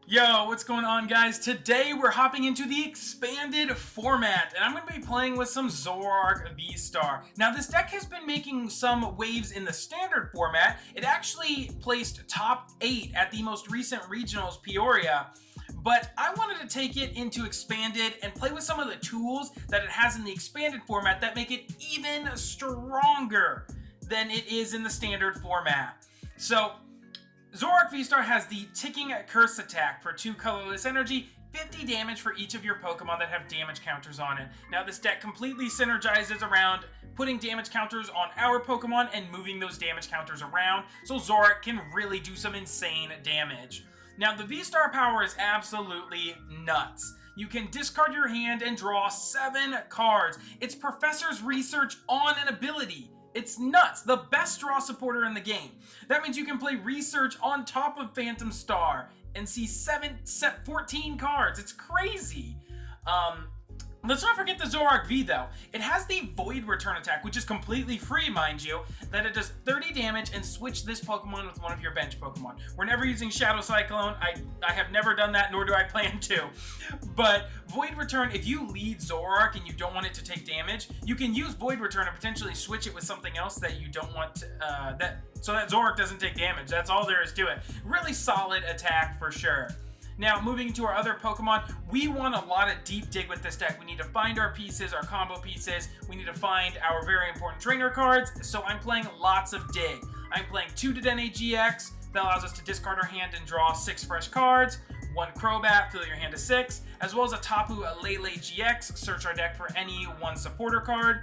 Yo, what's going on, guys? Today we're hopping into the expanded format, and I'm going to be playing with some Zoroark VSTAR. Now, this deck has been making some waves in the standard format. It actually placed top 8 at the most recent regionals, Peoria, but I wanted to take it into expanded and play with some of the tools that it has in the expanded format that make it even stronger than it is in the standard format. So, Zoroark V-Star has the Ticking Curse attack for 2 colorless energy, 50 damage for each of your Pokemon that have damage counters on it. Now this deck completely synergizes around putting damage counters on our Pokemon and moving those damage counters around, so Zoroark can really do some insane damage. Now the V-Star power is absolutely nuts. You can discard your hand and draw 7 cards. It's Professor's research on an ability. It's nuts. The best draw supporter in the game. That means you can play research on top of Phantom Star and see 14 cards. It's crazy. Let's not forget the Zoroark V, though. It has the Void Return attack, which is completely free, mind you, that it does 30 damage and switch this Pokemon with one of your bench Pokemon. We're never using Shadow Cyclone. I have never done that, nor do I plan to. But Void Return, if you lead Zoroark and you don't want it to take damage, you can use Void Return and potentially switch it with something else that you don't want to, so that Zoroark doesn't take damage. That's all there is to it. Really solid attack for sure. Now, moving to our other Pokemon, we want a lot of deep dig with this deck. We need to find our pieces, our combo pieces. We need to find our very important trainer cards, so I'm playing lots of dig. I'm playing 2 Dedenne GX, that allows us to discard our hand and draw 6 fresh cards, 1 Crobat, fill your hand to 6, as well as a Tapu Lele GX, search our deck for any 1 supporter card.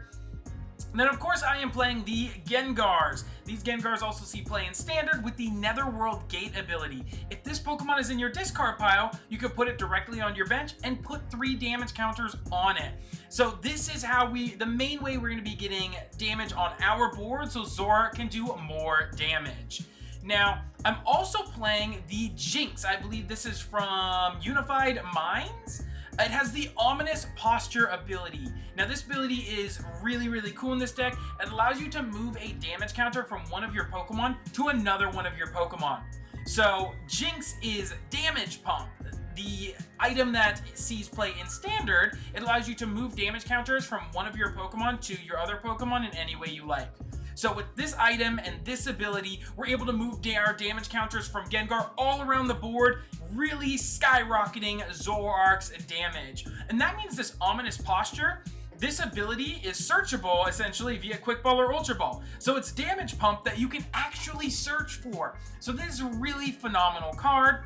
And then, of course, I am playing the Gengars. These Gengars also see play in Standard with the Netherworld Gate ability. If this Pokemon is in your discard pile, you can put it directly on your bench and put 3 damage counters on it. So this is how the main way we're going to be getting damage on our board, so Zoroark can do more damage. Now, I'm also playing the Jinx. I believe this is from Unified Minds. It has the Ominous Posture ability. Now this ability is really cool in this deck. It allows you to move a damage counter from one of your Pokemon to another one of your Pokemon. So Jinx is Damage Pump. The item that sees play in Standard, it allows you to move damage counters from one of your Pokemon to your other Pokemon in any way you like. So with this item and this ability, we're able to move our damage counters from Gengar all around the board, really skyrocketing Zoroark's damage. And that means this Ominous Posture, this ability is searchable essentially via Quick Ball or Ultra Ball. So it's damage pump that you can actually search for. So this is a really phenomenal card.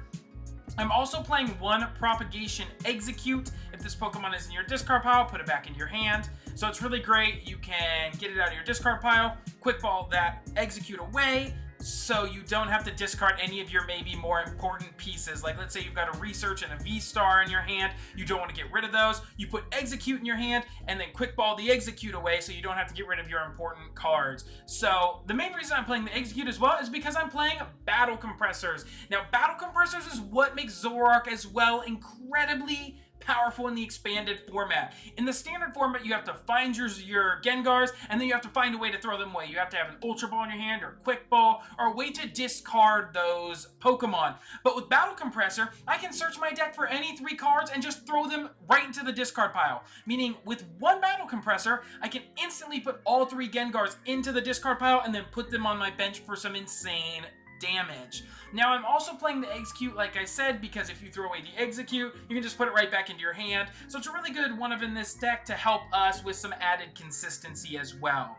I'm also playing 1 Propagation Execute. If this Pokemon is in your discard pile, put it back in your hand. So it's really great. You can get it out of your discard pile, Quick Ball that Execute away, so you don't have to discard any of your maybe more important pieces. Like let's say you've got a Research and a V-Star in your hand, you don't want to get rid of those. You put Execute in your hand and then Quick Ball the Execute away so you don't have to get rid of your important cards. So the main reason I'm playing the Execute as well is because I'm playing Battle Compressors. Now Battle Compressors is what makes Zoroark as well incredibly powerful in the expanded format. In the standard format, you have to find your Gengars, and then you have to find a way to throw them away. You have to have an Ultra Ball in your hand, or Quick Ball, or a way to discard those Pokemon. But with Battle Compressor, I can search my deck for any 3 cards and just throw them right into the discard pile. Meaning, with 1 Battle Compressor, I can instantly put all 3 Gengars into the discard pile and then put them on my bench for some insane damage. Now I'm also playing the Execute like I said, because if you throw away the Execute, you can just put it right back into your hand. So it's a really good one in this deck to help us with some added consistency as well.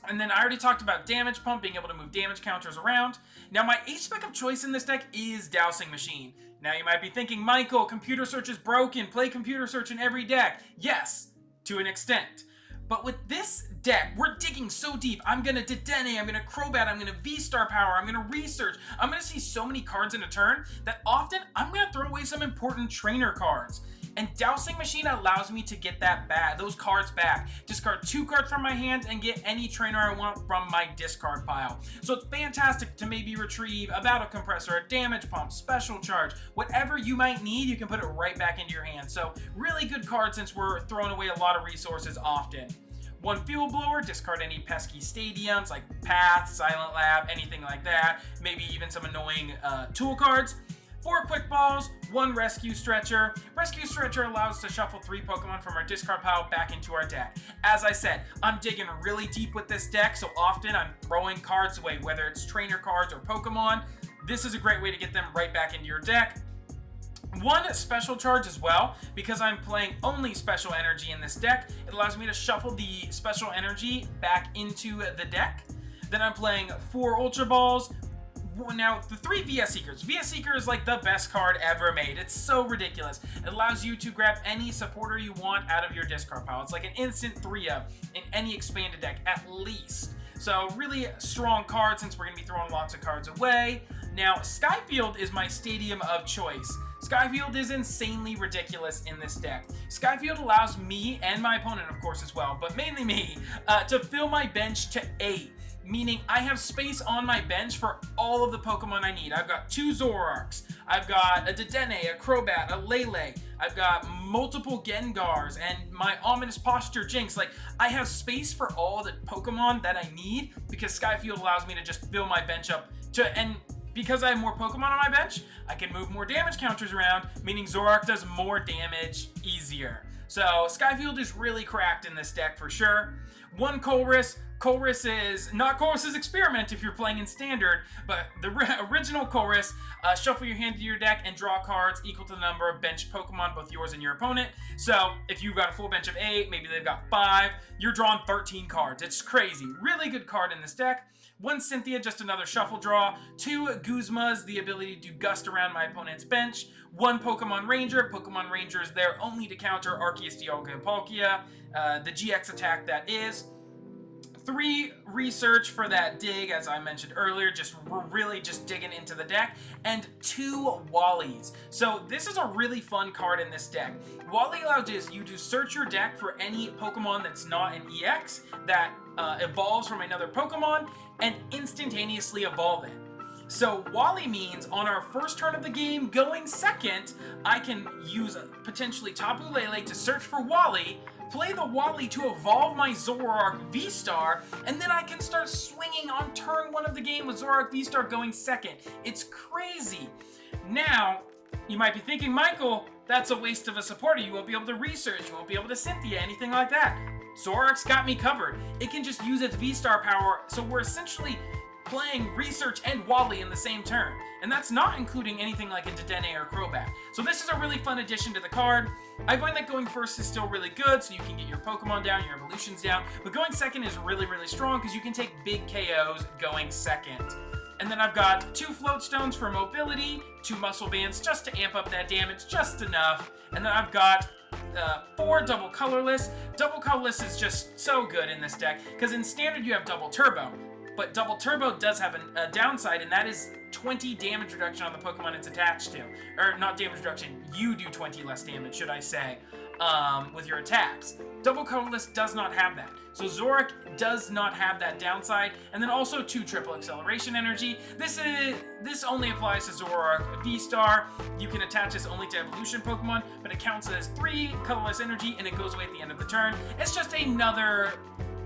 And then I already talked about Damage Pump, being able to move damage counters around. Now my ace spec of choice in this deck is Dowsing Machine. Now you might be thinking, Michael, Computer Search is broken, play Computer Search in every deck. Yes, to an extent. But with this deck, we're digging so deep. I'm going to Dedenne, I'm going to Crobat, I'm going to V-Star Power, I'm going to Research. I'm going to see so many cards in a turn that often I'm going to throw away some important trainer cards. And Dowsing Machine allows me to get those cards back. Discard 2 cards from my hand and get any trainer I want from my discard pile. So it's fantastic to maybe retrieve a Battle Compressor, a Damage Pump, Special Charge. Whatever you might need, you can put it right back into your hand. So really good card since we're throwing away a lot of resources often. 1 Fuel Blower, discard any pesky stadiums like Path, Silent Lab, anything like that. Maybe even some annoying tool cards. 4 quick balls, 1 rescue stretcher. Rescue stretcher allows us to shuffle 3 Pokemon from our discard pile back into our deck. As I said, I'm digging really deep with this deck, so often I'm throwing cards away, whether it's trainer cards or Pokemon. This is a great way to get them right back into your deck. 1 special charge as well, because I'm playing only special energy in this deck. It allows me to shuffle the special energy back into the deck. Then I'm playing 4 Ultra Balls. Now, the 3 VS Seekers. VS Seeker is like the best card ever made. It's so ridiculous. It allows you to grab any supporter you want out of your discard pile. It's like an instant 3-up in any expanded deck, at least. So, really strong card since we're going to be throwing lots of cards away. Now, Skyfield is my stadium of choice. Skyfield is insanely ridiculous in this deck. Skyfield allows me, and my opponent of course as well, but mainly me, to fill my bench to 8. Meaning I have space on my bench for all of the Pokemon I need. I've got 2 Zoroarks, I've got a Dedenne, a Crobat, a Lele, I've got multiple Gengars, and my Ominous Posture Jinx. Like, I have space for all the Pokemon that I need because Skyfield allows me to just fill my bench up and because I have more Pokemon on my bench, I can move more damage counters around, meaning Zoroark does more damage easier. So Skyfield is really cracked in this deck for sure. 1 Colress. Colress is not Colress's Experiment if you're playing in Standard, but the original Colress. Shuffle your hand to your deck and draw cards equal to the number of bench Pokemon, both yours and your opponent. So if you've got a full bench of 8, maybe they've got 5, you're drawing 13 cards. It's crazy. Really good card in this deck. 1 Cynthia, just another shuffle draw. 2 Guzmas, the ability to gust around my opponent's bench. 1 Pokemon Ranger. Pokemon Ranger is there only to counter Arceus, Dialga, and Palkia, the GX attack that is. 3 Research for that dig, as I mentioned earlier, we're really just digging into the deck, and 2 Wallies. So this is a really fun card in this deck. Wally allows you to search your deck for any Pokemon that's not an EX that evolves from another Pokemon and instantaneously evolve it. So Wally means on our first turn of the game, going second, I can use potentially Tapu Lele to search for Wally, play the Wally to evolve my Zoroark VSTAR, and then I can start swinging on turn 1 of the game with Zoroark VSTAR going second. It's crazy. Now, you might be thinking, Michael, that's a waste of a supporter. You won't be able to research, you won't be able to Cynthia, anything like that. Zoroark's got me covered. It can just use its VSTAR power, so we're essentially playing Research and Wally in the same turn. And that's not including anything like a Dedenne or Crobat. So this is a really fun addition to the card. I find that going first is still really good, so you can get your Pokemon down, your evolutions down, but going second is really, really strong because you can take big KOs going second. And then I've got 2 Float Stones for mobility, 2 Muscle Bands just to amp up that damage, just enough. And then I've got 4 Double Colorless. Double Colorless is just so good in this deck, because in Standard you have Double Turbo. But Double Turbo does have a downside, and that is 20 damage reduction on the Pokemon it's attached to. Or, not damage reduction, you do 20 less damage, should I say, with your attacks. Double Colorless does not have that. So Zoroark does not have that downside. And then also 2 Triple Acceleration Energy. This only applies to Zoroark V-Star. You can attach this only to Evolution Pokemon, but it counts as 3 Colorless Energy, and it goes away at the end of the turn. It's just another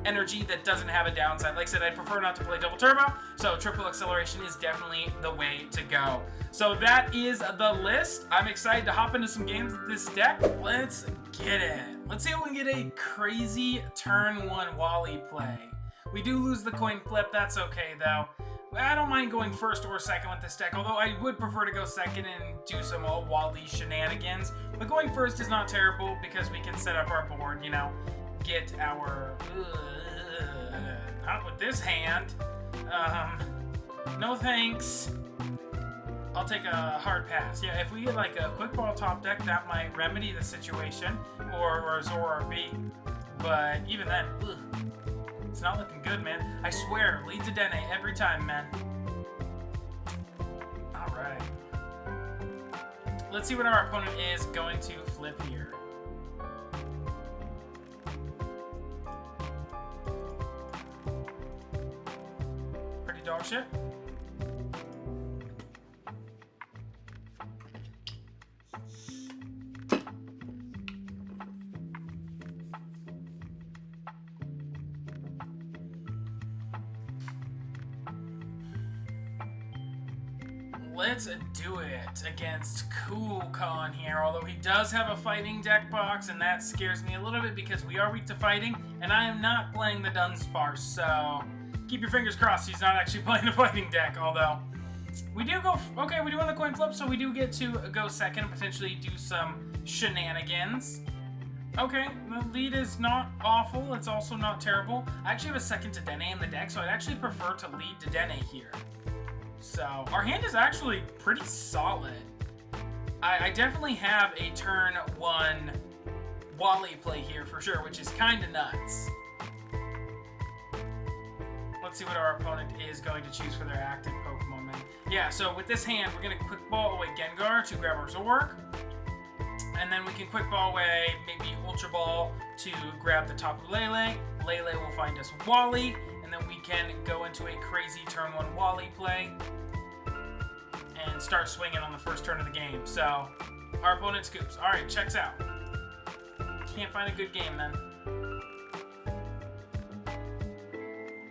energy that doesn't have a downside. Like I said, I prefer not to play Double Turbo, so Triple Acceleration is definitely the way to go. So that is the list. I'm excited to hop into some games with this deck. Let's get it. Let's see if we can get a crazy turn 1 Wally play. We do lose the coin flip, that's okay though. I don't mind going first or second with this deck, although I would prefer to go second and do some old Wally shenanigans. But going first is not terrible because we can set up our board, you know, get our... not with this hand. No thanks. I'll take a hard pass. Yeah, if we get like a quick ball top deck, that might remedy the situation, or Zoroark V. But even then, ugh, it's not looking good, man. I swear, lead to Dene every time, man. All right. Let's see what our opponent is going to flip here. Pretty dog shit. let's do it against Cool Con here, although he does have a fighting deck box, and that scares me a little bit because we are weak to fighting, and I am not playing the Dunsparce, so keep your fingers crossed he's not actually playing a fighting deck, although we do go, okay, we do win the coin flip, so we do get to go second, potentially do some shenanigans. Okay, the lead is not awful, it's also not terrible. I actually have a second Dedenne in the deck, so I'd actually prefer to lead Dedenne here. So, our hand is actually pretty solid. I definitely have a turn 1 Wally play here for sure, which is kind of nuts. Let's see what our opponent is going to choose for their active Pokemon, man. Yeah, so with this hand, we're going to Quick Ball away Gengar to grab our Zoroark. And then we can Quick Ball away maybe Ultra Ball to grab the top of Lele. Lele will find us Wally. And then we can go into a crazy turn 1 Wally play and start swinging on the first turn of the game. So, our opponent scoops. Alright, checks out. Can't find a good game, then.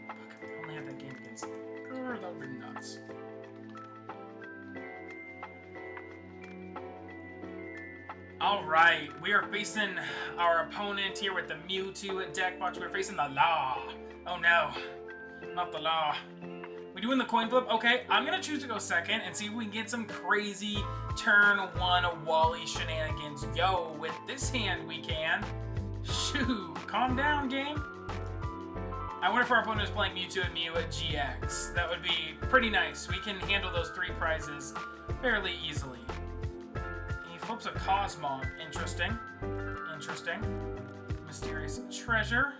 Fuck, if I only had that game against... that would be nuts. Alright, we are facing our opponent here with the Mewtwo deck box. We're facing the Law. Oh no, not the Law. We doing the coin flip? Okay, I'm gonna choose to go second and see if we can get some crazy turn 1 Wally shenanigans. Yo, with this hand we can. Shoo, calm down, game. I wonder if our opponent is playing Mewtwo and Mew at GX. That would be pretty nice. We can handle those 3 prizes fairly easily. He flips a Cosmog. Interesting. Interesting. Mysterious Treasure.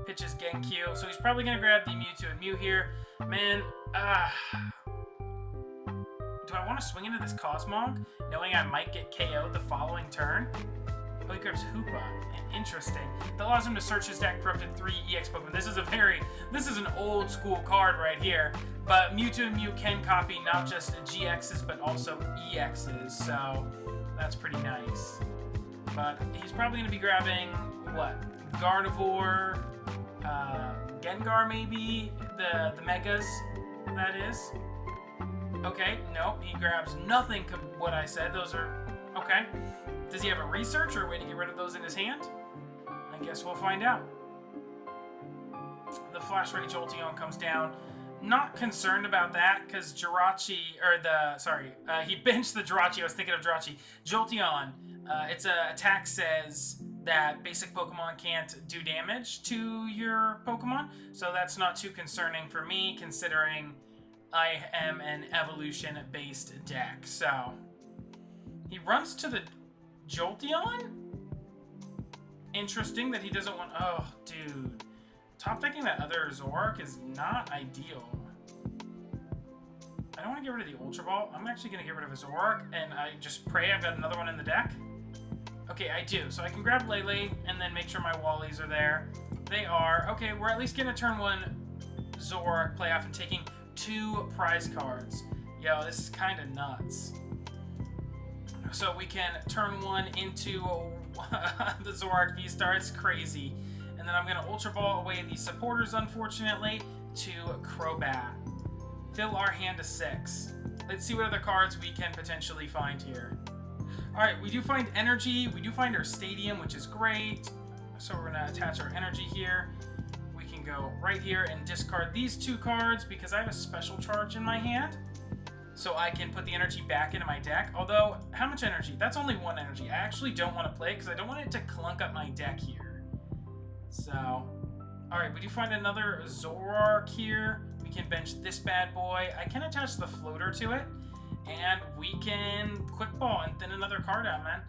Pitches Genkyu, so he's probably going to grab the Mewtwo and Mew here. Man, do I want to swing into this Cosmog, knowing I might get KO'd the following turn? Oh, he grabs Hoopa. Interesting. That allows him to search his deck for up to 3 EX Pokemon. This is an old school card right here. But Mewtwo and Mew can copy not just GXs, but also EXs, so that's pretty nice. But he's probably going to be grabbing, what, Gardevoir, Gengar maybe, the Megas, that is. Okay, nope, he grabs nothing what I said, those are, okay. Does he have a research or a way to get rid of those in his hand? I guess we'll find out. The Flash Ray Jolteon comes down. Not concerned about that, because he benched the Jirachi. I was thinking of Jirachi. Jolteon, its attack says that basic Pokemon can't do damage to your Pokemon, so that's not too concerning for me, considering I am an evolution-based deck. So, he runs to the Jolteon? Interesting that he doesn't want... Oh, dude. Top decking that other Zoroark is not ideal. I don't want to get rid of the Ultra Ball. I'm actually going to get rid of a Zoroark, and I just pray I've got another one in the deck. Okay, I do. So I can grab Lele, and then make sure my Wallies are there. They are. Okay, we're at least getting a turn 1 Zoroark playoff and taking 2 prize cards. Yo, this is kind of nuts. So we can turn 1 into the Zoroark VSTAR. It's crazy. And then I'm going to Ultra Ball away the supporters, unfortunately, to Crobat. Fill our hand to 6. Let's see what other cards we can potentially find here. Alright, we do find Energy. We do find our Stadium, which is great. So we're going to attach our Energy here. We can go right here and discard these 2 cards because I have a Special Charge in my hand. So I can put the Energy back into my deck. Although, how much Energy? That's only 1 Energy. I actually don't want to play it because I don't want it to clunk up my deck here. So, alright, we do find another Zoroark here. We can bench this bad boy. I can attach the floater to it. And we can Quick Ball and thin another card out, man.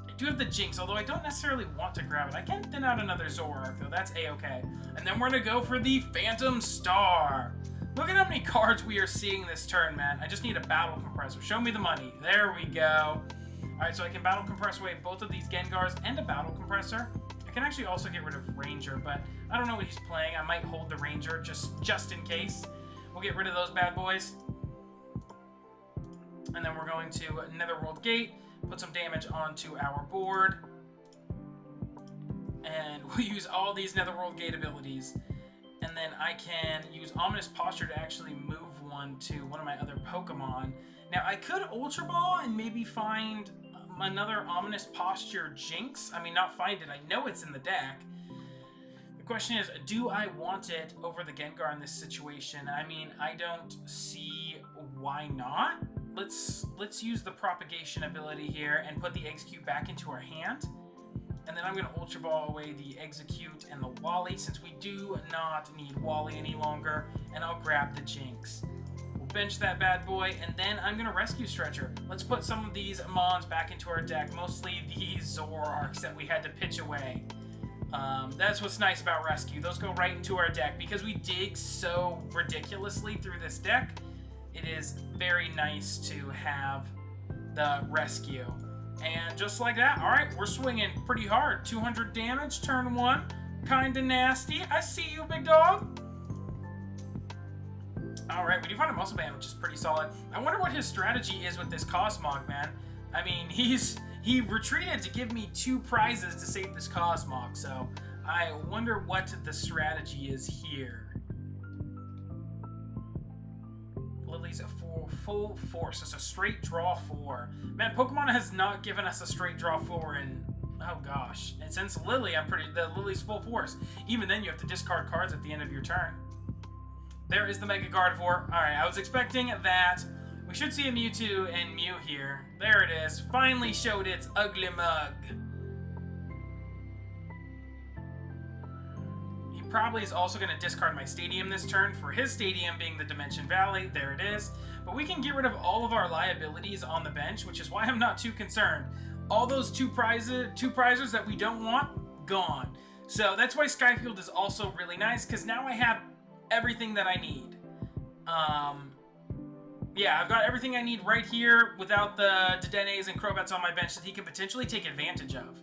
I do have the Jinx, although I don't necessarily want to grab it. I can thin out another Zoroark, though. That's A-okay. And then we're going to go for the Phantom Star. Look at how many cards we are seeing this turn, man. I just need a Battle Compressor. Show me the money. There we go. Alright, so I can Battle Compress away both of these Gengars and a Battle Compressor. I can actually also get rid of Ranger, but I don't know what he's playing. I might hold the Ranger just in case. We'll get rid of those bad boys. And then we're going to Netherworld Gate, put some damage onto our board. And we'll use all these Netherworld Gate abilities. And then I can use Ominous Posture to actually move 1 onto one of my other Pokemon. Now, I could Ultra Ball and maybe find another Ominous Posture Jinx. I mean, not find it. I know it's in the deck. The question is, do I want it over the Gengar in this situation? I mean, I don't see why not. Let's use the Propagation ability here and put the Execute back into our hand. And then I'm going to Ultra Ball away the Execute and the Wally, since we do not need Wally any longer. And I'll grab the Jinx. We'll bench that bad boy, and then I'm going to Rescue Stretcher. Let's put some of these Mons back into our deck, mostly these Zoroarks that we had to pitch away. That's what's nice about Rescue. Those go right into our deck. Because we dig so ridiculously through this deck, it is very nice to have the Rescue. And just like that, alright, we're swinging pretty hard. 200 damage, turn 1. Kinda nasty. I see you, big dog. Alright, we do find a Muscle Band, which is pretty solid. I wonder what his strategy is with this Cosmog, man. I mean, he retreated to give me 2 prizes to save this Cosmog, so I wonder what the strategy is here. Lily's a full force. It's a straight draw 4. Man, Pokemon has not given us a straight draw 4 in, oh gosh. And since Lily, the Lily's full force. Even then, you have to discard cards at the end of your turn. There is the Mega Gardevoir. Alright, I was expecting that. We should see a Mewtwo and Mew here. There it is. Finally showed its ugly mug. He probably is also going to discard my Stadium this turn, for his Stadium being the Dimension Valley. There it is. But we can get rid of all of our liabilities on the bench, which is why I'm not too concerned. All those two prizers that we don't want, gone. So that's why Skyfield is also really nice, because now I have everything that I need. Yeah, I've got everything I need right here without the Dedenes and Crobats on my bench that he can potentially take advantage of.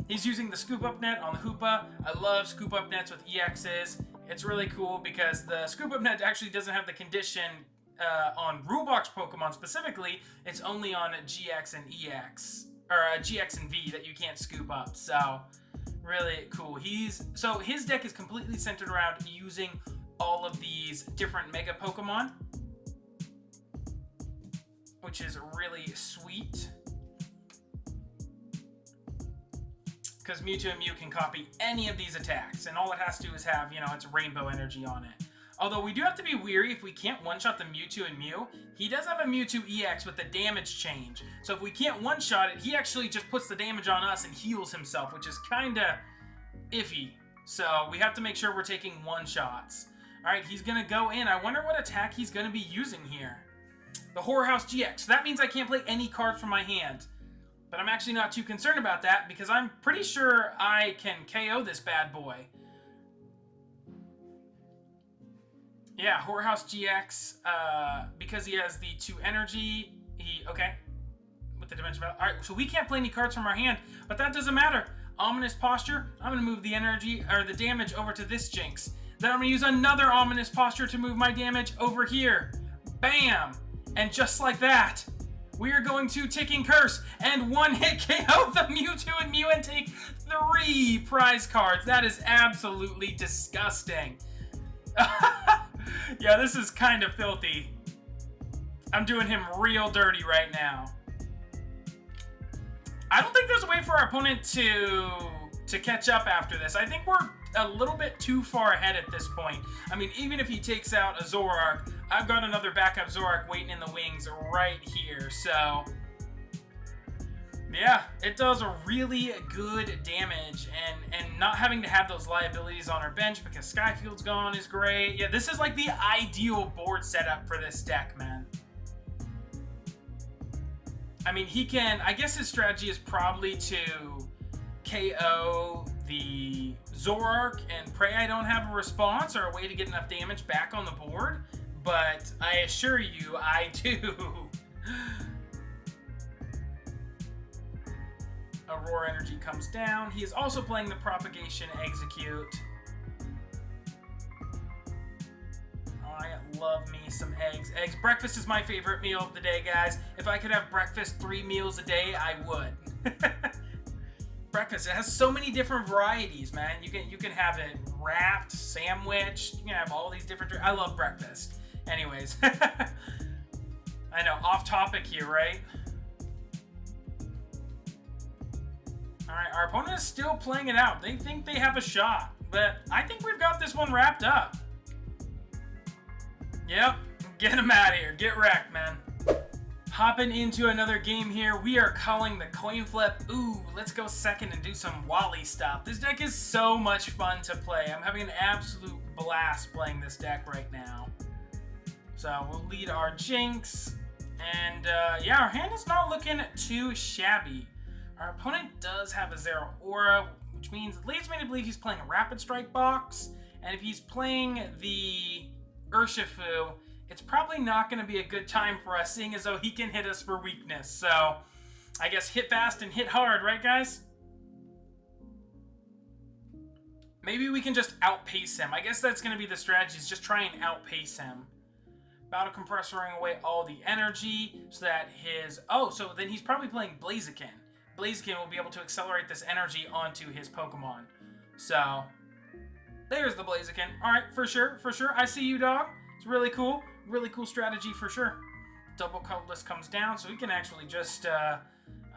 He's using the Scoop Up Net on the Hoopa. I love Scoop Up Nets with EXs. It's really cool because the Scoop Up Net actually doesn't have the condition on Rulebox Pokemon specifically. It's only on GX and EX, or GX and V that you can't scoop up. So, really cool. So his deck is completely centered around using all of these different Mega Pokemon, which is really sweet. Because Mewtwo and Mew can copy any of these attacks, and all it has to do is have, you know, its Rainbow Energy on it. Although we do have to be weary if we can't one-shot the Mewtwo and Mew. He does have a Mewtwo EX with the damage change. So if we can't one-shot it, he actually just puts the damage on us and heals himself, which is kinda iffy. So we have to make sure we're taking one-shots. Alright, he's gonna go in. I wonder what attack he's gonna be using here. The Horror House GX. So that means I can't play any cards from my hand. But I'm actually not too concerned about that because I'm pretty sure I can KO this bad boy. Yeah, Horror House GX, because he has the 2 energy, okay, with the Dimension Valley. Alright, so we can't play any cards from our hand, but that doesn't matter. Ominous Posture, I'm going to move the energy, or the damage over to this Jinx. Then I'm going to use another Ominous Posture to move my damage over here. Bam! And just like that, we are going to Ticking Curse and one-hit KO the Mewtwo and Mew and take 3 prize cards. That is absolutely disgusting. Yeah, this is kind of filthy. I'm doing him real dirty right now. I don't think there's a way for our opponent to catch up after this. I think we're a little bit too far ahead at this point. I mean, even if he takes out a Zoroark, I've got another backup Zoroark waiting in the wings right here. So, yeah, it does a really good damage, and not having to have those liabilities on our bench because Skyfield's gone is great. Yeah, this is like the ideal board setup for this deck, man. I mean, he can, I guess his strategy is probably to KO the Zoroark and pray I don't have a response or a way to get enough damage back on the board, but I assure you, I do. Aurora Energy comes down. He is also playing the Propagation Execute. I love me some eggs. Breakfast is my favorite meal of the day, guys. If I could have breakfast 3 meals a day, I would. Breakfast, it has so many different varieties, man. You can have it wrapped, sandwiched. You can have all these different. I love breakfast. Anyways. I know, off topic here, right? Alright, our opponent is still playing it out. They think they have a shot, but I think we've got this one wrapped up. Yep, get him out of here. Get wrecked, man. Hopping into another game here. We are calling the coin flip. Ooh, let's go second and do some Wally stuff. This deck is so much fun to play. I'm having an absolute blast playing this deck right now. So we'll lead our Jinx. And yeah, our hand is not looking too shabby. Our opponent does have a Zoroark, which means it leads me to believe he's playing a Rapid Strike box. And if he's playing the Urshifu, it's probably not going to be a good time for us, seeing as though he can hit us for weakness. So, I guess hit fast and hit hard, right guys? Maybe we can just outpace him. I guess that's going to be the strategy, is just try and outpace him. Battle Compressoring away all the energy so that his... Oh, so then he's probably playing Blaziken. Blaziken will be able to accelerate this energy onto his Pokemon. So, there's the Blaziken. Alright, for sure, for sure. I see you, dog. It's really cool. Really cool strategy for sure. Double Cutlass comes down, so he can actually just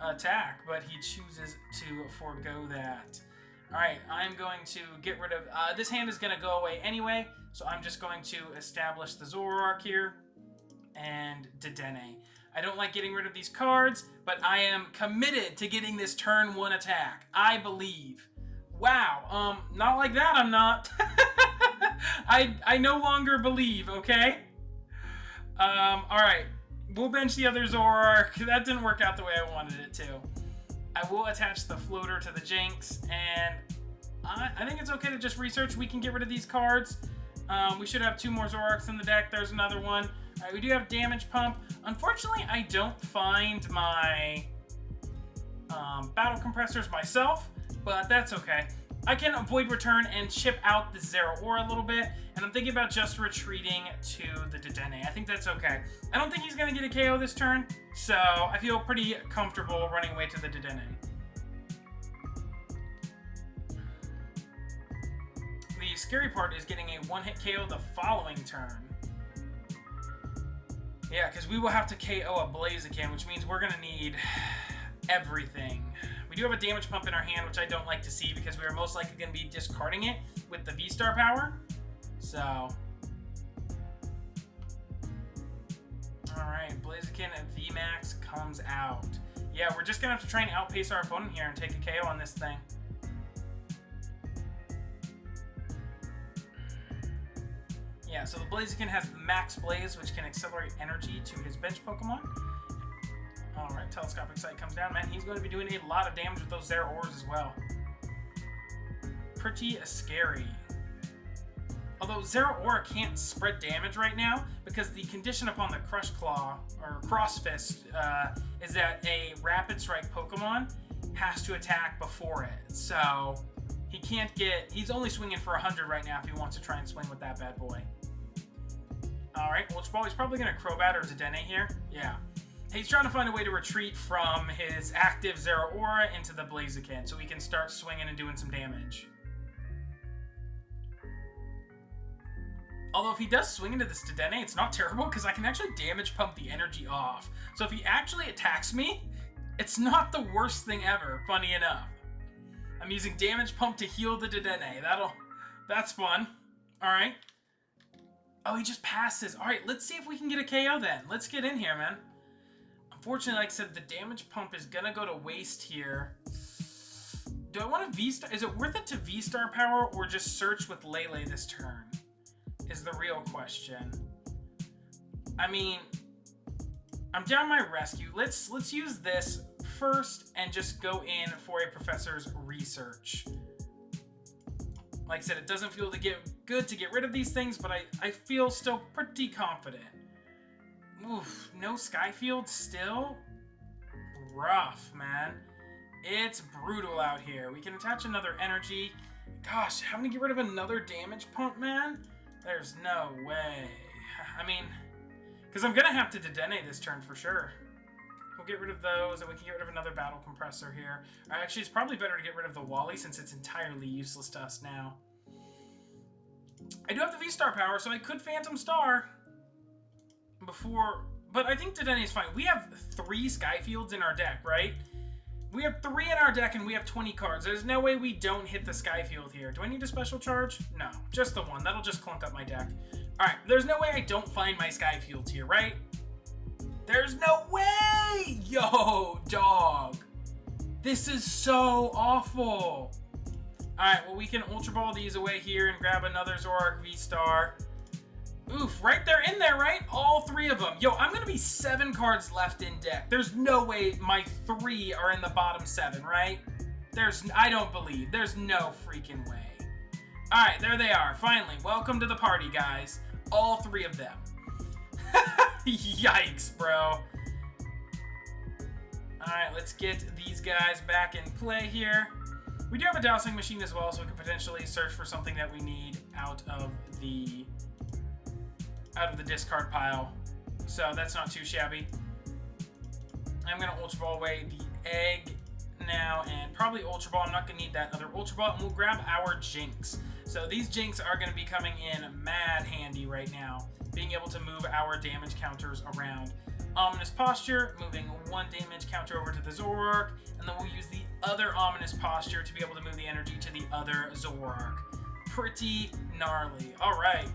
attack, but he chooses to forego that. Alright, I'm going to get rid of... this hand is going to go away anyway, so I'm just going to establish the Zoroark here and Dedenne. I don't like getting rid of these cards, but I am committed to getting this turn 1 attack. I believe. Wow, not like that, I'm not. I no longer believe, okay? Alright. We'll bench the other Zoroark. That didn't work out the way I wanted it to. I will attach the floater to the Jinx, and I think it's okay to just research. We can get rid of these cards. We should have 2 more Zoroarks in the deck. There's another one. Alright, we do have Damage Pump. Unfortunately, I don't find my Battle Compressors myself, but that's okay. I can avoid return and chip out the Zoroark a little bit, and I'm thinking about just retreating to the Dedenne. I think that's okay. I don't think he's going to get a KO this turn, so I feel pretty comfortable running away to the Dedenne. The scary part is getting a one-hit KO the following turn. Yeah, because we will have to KO a Blaziken, which means we're going to need everything. We do have a damage pump in our hand, which I don't like to see because we are most likely going to be discarding it with the VSTAR power. So, alright, Blaziken and VMAX comes out. Yeah, we're just going to have to try and outpace our opponent here and take a KO on this thing. Yeah, so the Blaziken has the Max Blaze, which can accelerate energy to his bench Pokemon. Alright, Telescopic Sight comes down. Man, he's going to be doing a lot of damage with those Zoroarks as well. Pretty scary. Although Zoroark can't spread damage right now, because the condition upon the Crush Claw, or Cross Fist, is that a Rapid Strike Pokemon has to attack before it. So, he can't get... He's only swinging for 100 right now if he wants to try and swing with that bad boy. Alright, well, he's probably going to Crobat or Dedenne here. Yeah. He's trying to find a way to retreat from his active Zoroark into the Blaziken so he can start swinging and doing some damage. Although if he does swing into this Dedenne, it's not terrible because I can actually damage pump the energy off. So if he actually attacks me, it's not the worst thing ever, funny enough. I'm using damage pump to heal the Dedenne. That's fun. Alright. Oh, he just passes. Alright, let's see if we can get a KO then. Let's get in here, man. Unfortunately, like I said, the damage pump is gonna go to waste here. Do I want to V-Star? Is it worth it to V-Star power or just search with Lele this turn? Is the real question. I mean, I'm down my rescue. Let's use this first and just go in for a Professor's Research. Like I said, it doesn't feel good to get rid of these things, but I feel still pretty confident. Oof, no Skyfield still? Rough, man. It's brutal out here. We can attach another energy. Gosh, having to get rid of another damage pump, man? There's no way. I mean, because I'm going to have to Dedenne this turn for sure. We'll get rid of those, and we can get rid of another Battle Compressor here. Actually, it's probably better to get rid of the Wally since it's entirely useless to us now. I do have the V-Star power, so I could Phantom Star. before... But I think Dedenne is fine. We have 3 Skyfields in our deck, right? We have 3 in our deck and we have 20 cards. There's no way we don't hit the Skyfield here. Do I need a special charge? No, just the one. That'll just clunk up my deck. Alright, there's no way I don't find my Skyfields here, right? There's no way! Yo, dog. This is so awful. Alright, well, we can Ultra Ball these away here and grab another Zoroark VSTAR. Oof, right there in there, right? All 3 of them. Yo, I'm going to be 7 cards left in deck. There's no way my 3 are in the bottom 7, right? I don't believe. There's no freaking way. Alright, there they are. Finally, welcome to the party, guys. All 3 of them. Yikes, bro. Alright, let's get these guys back in play here. We do have a dowsing machine as well, so we can potentially search for something that we need out of the discard pile. So that's not too shabby. I'm going to Ultra Ball away the egg now and probably Ultra Ball. I'm not going to need that other Ultra Ball. And we'll grab our Jinx. So these Jinx are going to be coming in mad handy right now, being able to move our damage counters around. Ominous Posture, moving 1 damage counter over to the Zoroark, and then we'll use the other Ominous Posture to be able to move the energy to the other Zoroark. Pretty gnarly. Alright.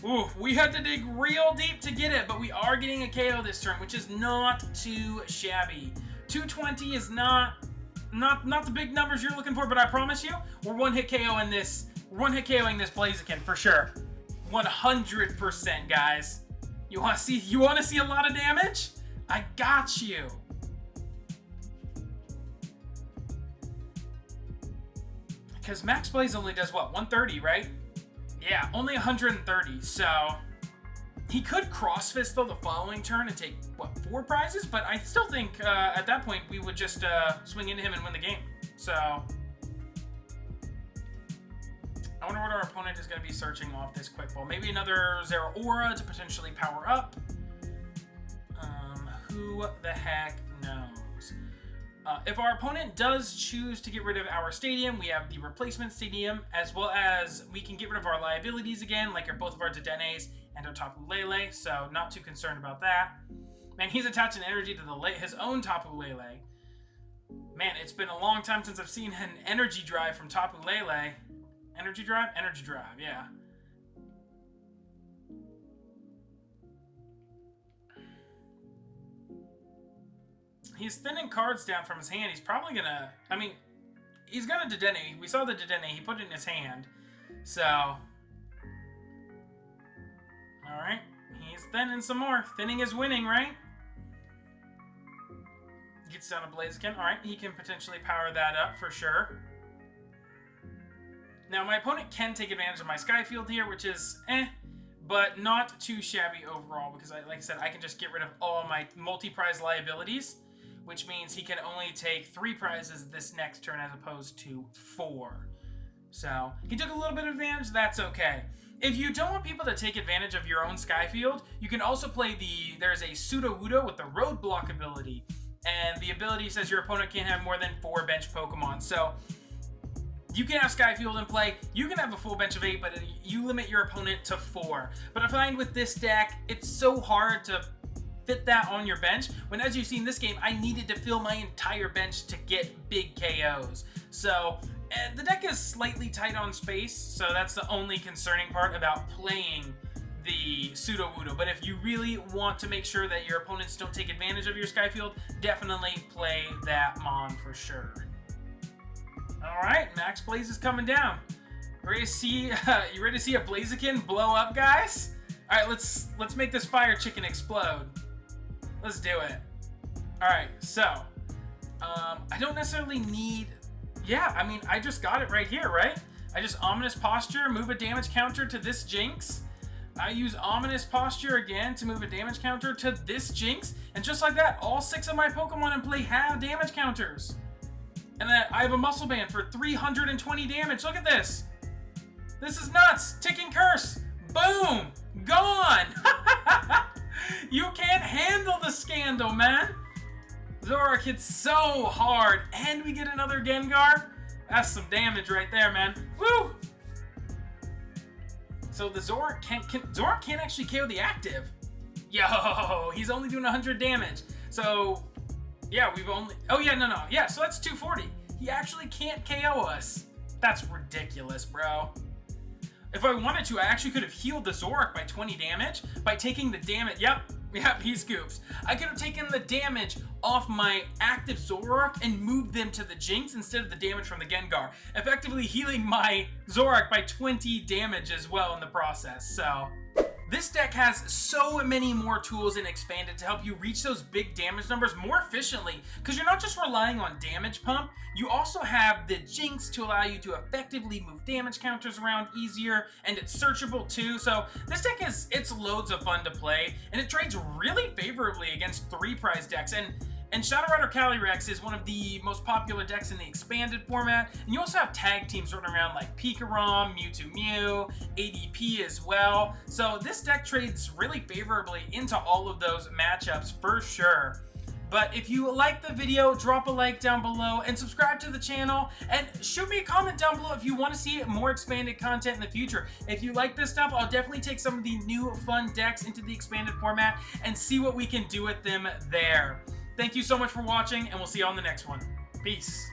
Ooh, we had to dig real deep to get it, but we are getting a KO this turn, which is not too shabby. 220 is not the big numbers you're looking for, but I promise you, we're one-hit KOing this. One-hit KOing this Blaziken for sure. 100%, guys. You want to see a lot of damage? I got you. Because Max Blaze only does what? 130, right? Yeah, only 130. So he could Cross Fist though the following turn and take what, 4 prizes? But I still think at that point we would just swing into him and win the game. So I wonder what our opponent is going to be searching off this quick ball. Maybe another Zoroark to potentially power up. Who the heck knows? If our opponent does choose to get rid of our stadium, we have the replacement stadium, as well as we can get rid of our liabilities again, like both of our Dedennes and our Tapu Lele, so not too concerned about that. Man, he's attaching energy to his own Tapu Lele. Man, it's been a long time since I've seen an energy drive from Tapu Lele. Energy drive? Energy drive, yeah. He's thinning cards down from his hand. He's probably gonna... I mean, he's gonna Dedenne. We saw the Dedenne. He put it in his hand. So... Alright. He's thinning some more. Thinning is winning, right? Gets down a Blaziken. Alright, he can potentially power that up for sure. Now, my opponent can take advantage of my Skyfield here, which is but not too shabby overall, because, like I said, I can just get rid of all my multi-prize liabilities, which means he can only take 3 prizes this next turn as opposed to 4. So, he took a little bit of advantage, that's okay. If you don't want people to take advantage of your own Skyfield, you can also play there's a Sudowoodo with the Roadblock ability, and the ability says your opponent can't have more than 4 bench Pokemon, so... You can have Skyfield in play, you can have a full bench of 8, but you limit your opponent to 4. But I find with this deck, it's so hard to fit that on your bench, when as you see in this game, I needed to fill my entire bench to get big KOs. So, the deck is slightly tight on space, so that's the only concerning part about playing the Sudowoodo. But if you really want to make sure that your opponents don't take advantage of your Skyfield, definitely play that Mon for sure. Alright, Max Blaze is coming down. You ready to see a Blaziken blow up, guys? Alright, let's make this fire chicken explode. Let's do it. Alright, so I don't necessarily need... Yeah, I mean, I just got it right here, right? I just Ominous Posture, move a damage counter to this Jinx. I use Ominous Posture again to move a damage counter to this Jinx. And just like that, all 6 of my Pokemon in play have damage counters. And then I have a Muscle Band for 320 damage. Look at this. This is nuts. Ticking Curse. Boom. Gone. You can't handle the scandal, man. Zoroark hits so hard. And we get another Gengar. That's some damage right there, man. Woo. So the Zoroark can't actually KO the active. Yo, he's only doing 100 damage. So, yeah, we've only... Oh, yeah, no. Yeah, so that's 240. He actually can't KO us. That's ridiculous, bro. If I wanted to, I actually could have healed the Zoroark by 20 damage by taking the damage. Yep, he scoops. I could have taken the damage off my active Zoroark and moved them to the Jinx instead of the damage from the Gengar, effectively healing my Zoroark by 20 damage as well in the process. So this deck has so many more tools in Expanded to help you reach those big damage numbers more efficiently, because you're not just relying on damage pump, you also have the Jinx to allow you to effectively move damage counters around easier, and it's searchable too. So this deck it's loads of fun to play, and it trades really favorably against 3-prize decks. And Shadow Rider Calyrex is one of the most popular decks in the Expanded format. And you also have tag teams running around like Pikarom, Mewtwo Mew, ADP as well. So this deck trades really favorably into all of those matchups for sure. But if you like the video, drop a like down below and subscribe to the channel, and shoot me a comment down below if you want to see more Expanded content in the future. If you like this stuff, I'll definitely take some of the new fun decks into the Expanded format and see what we can do with them there. Thank you so much for watching, and we'll see you on the next one. Peace.